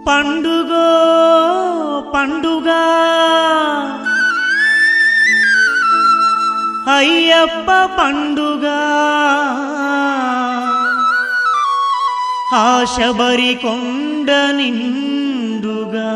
పండుగో పండుగ అయ్యప్ప పండుగ ఆశబరి కొండ నిండుగా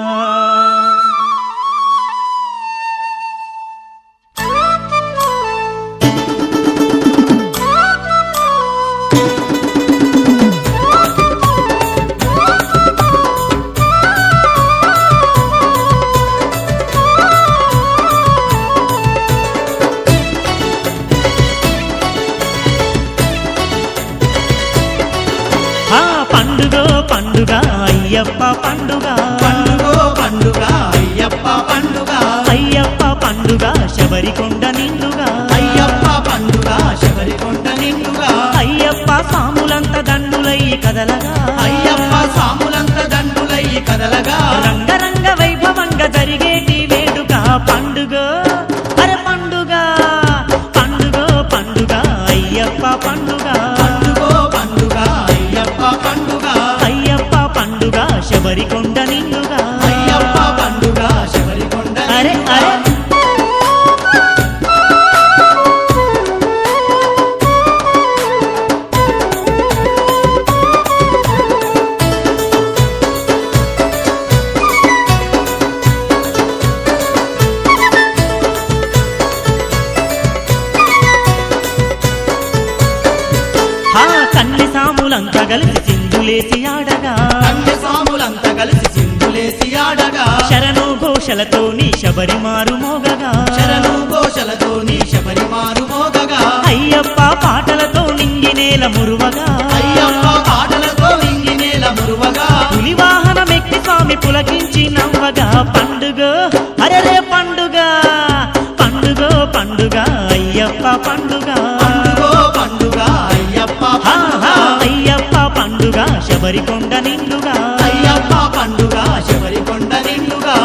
పండుగ అయ్యప్ప పండుగ పండుగో పండుగ అయ్యప్ప పండుగ అయ్యప్ప పండుగ శబరికొండ నిండుగా అయ్యప్ప పండుగ శబరికొండ నిండుగా అయ్యప్ప సాములంత దండులై కదలగా అయ్యప్ప సాములంత దండులై కదలగా రంగరంగ వైభవంగా జరిగేటి వేడుక పండుగ అరే పండుగ పండుగ పండుగ అయ్యప్ప పండుగ పండుగో పండుగ అయ్యప్ప పండుగ అయ్యప్ప పండుగ శబరికొండ నిండుగా అయ్యప్ప పండుగ శబరికొండ అరే అరే కన్నె సాములంతా కలిసి సింధులేసి ఆడగా కన్య సాములంతా కలిసి సింధులేసి ఆడగా శరణు ఘోషలతోని శబరి మారు మోగగా శరణు ఘోషలతోని శబరి మారు మోగగా అయ్యప్ప పాటలతో నింగి నేల మురువగా అయ్యప్ప పాటలతో నింగి నేల మురువగా పులి వాహనమెక్కి స్వామి పులకించి నవ్వగా పండుగ అరే పండుగ పండుగ పండుగ అయ్యప్ప పండుగ పండుగో పండుగ అయ్యప్ప పండుగ అయ్యప్ప పండుగ శబరికొండ నిండుగా అయ్యప్ప పండుగ శబరికొండ నిండుగా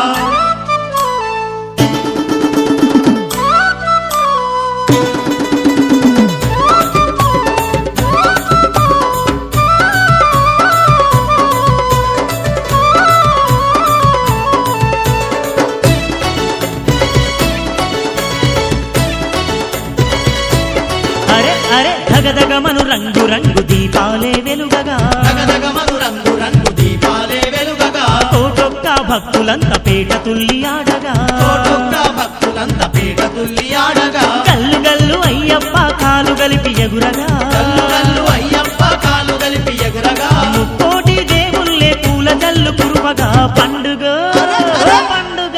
అరే అరే ధగధగమను రంగు రంగు దీపాలే వెలుగగా దగదగమను రంగు రంగు దీపాలే వెలుగగా కోటొక్క భక్తులంత పేట తుల్లి ఆడగా కోటొక్క భక్తులంత పీట తుల్లి ఆడగా గల్లు గల్లు అయ్యప్ప కాలు గలిపి ఎగురగా కల్లు కల్లు అయ్యప్ప కాలు కలిపి ఎగురగా ముక్కోటి దేవుళ్ళే పూల జల్లు కురువగా పండుగ పండుగ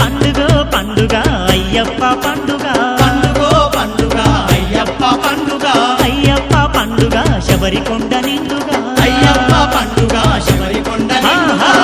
పండుగ పండుగ అయ్యప్ప పండుగ పండుగో పండుగ అయ్యప్ప పండుగ అయ్యప్ప పండుగ శబరికొండ నిండుగా అయ్యప్ప పండుగ శబరికొండ నిండుగా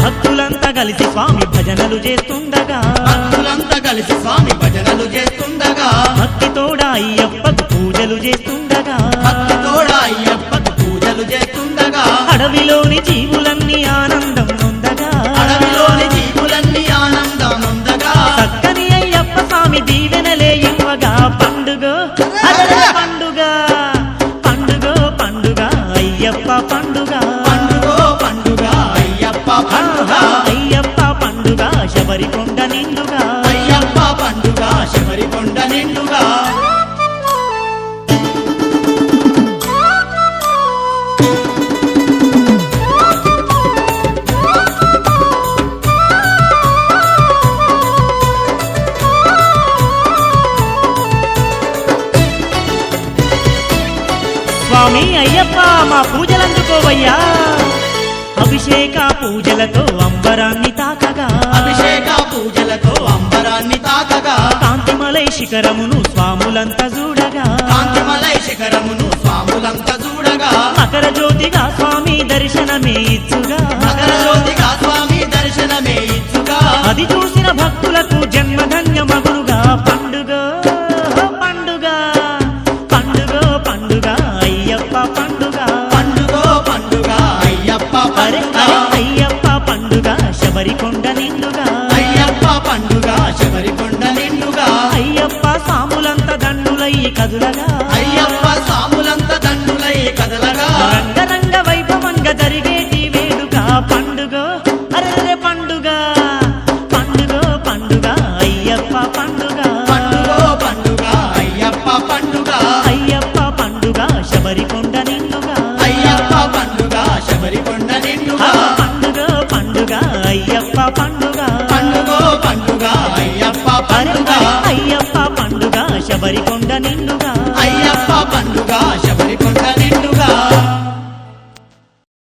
భక్తులంతా కలిసి స్వామి భజనలు చేస్తుండగా భక్తులంతా కలిసి స్వామి భజనలు చేస్తుండగా భక్తితోడ అయ్యప్పకు పూజలు చేస్తుండగా భక్తితోడ అయ్యప్పకు పూజలు చేస్తుండగా అడవిలోని జీవులన్నీ ఆనందం నొందగా అడవిలోని జీవులన్నీ ఆనందానందగా చక్కని అయ్యప్ప స్వామి దీవెనలే ఇవ్వగా పండుగ అరే పండుగ పండుగ పండుగ అయ్యప్ప పండుగ పండుగో పండుగ అయ్యప్ప పండుగ అయ్యప్ప పండుగ శబరికొండ నిండుగా అయ్యప్ప పండుగ శబరికొండ నిండుగా స్వామి అయ్యప్ప మా పూజలందుకోవయ్యా అభిషేక పూజలతో అంబరాన్ని తాకగా అభిషేక పూజలతో అంబరాన్ని తాకగా కాంతిమలై శిఖరమును స్వాములంతా చూడగా కాంతిమలై శిఖరమును స్వాములంతా చూడగా మకర జ్యోతిగా స్వామి దర్శనమే ఇచ్చుగా మకర జ్యోతిగా స్వామి దర్శనమే ఇచ్చుగా అది చూసిన భక్తులకు జన్మధన్యమగునుగా పండుగ పండుగ పండుగ పండుగ అయ్యప్ప పండుగ పండుగ పండుగ అయ్యప్ప అరే పండుగ అరే అయ్యప్ప పండుగ శబరికొండ నిండుగా అయ్యప్ప పండుగ శబరికొండ నిండుగా అయ్యప్ప సాములంత దండులై కదులగా అయ్యప్ప సాములంత దండులై కదలగా రంగరంగ వైభవంగా జరిగేటి వేడుక పండుగ అరే పండుగ పండుగ పండుగ అయ్యప్ప పండుగ పండుగ పండుగ అయ్యప్ప పండుగ అయ్యప్ప పండుగ శబరికొండ నిండుగా అయ్యప్ప పండుగ శబరికొండ నిండుగా పండుగ పండుగ అయ్యప్ప పండుగ పండుగ పండుగ అయ్యప్ప అరే పండుగ అరే అయ్యప్ప పండుగ శబరికొండ నిండుగా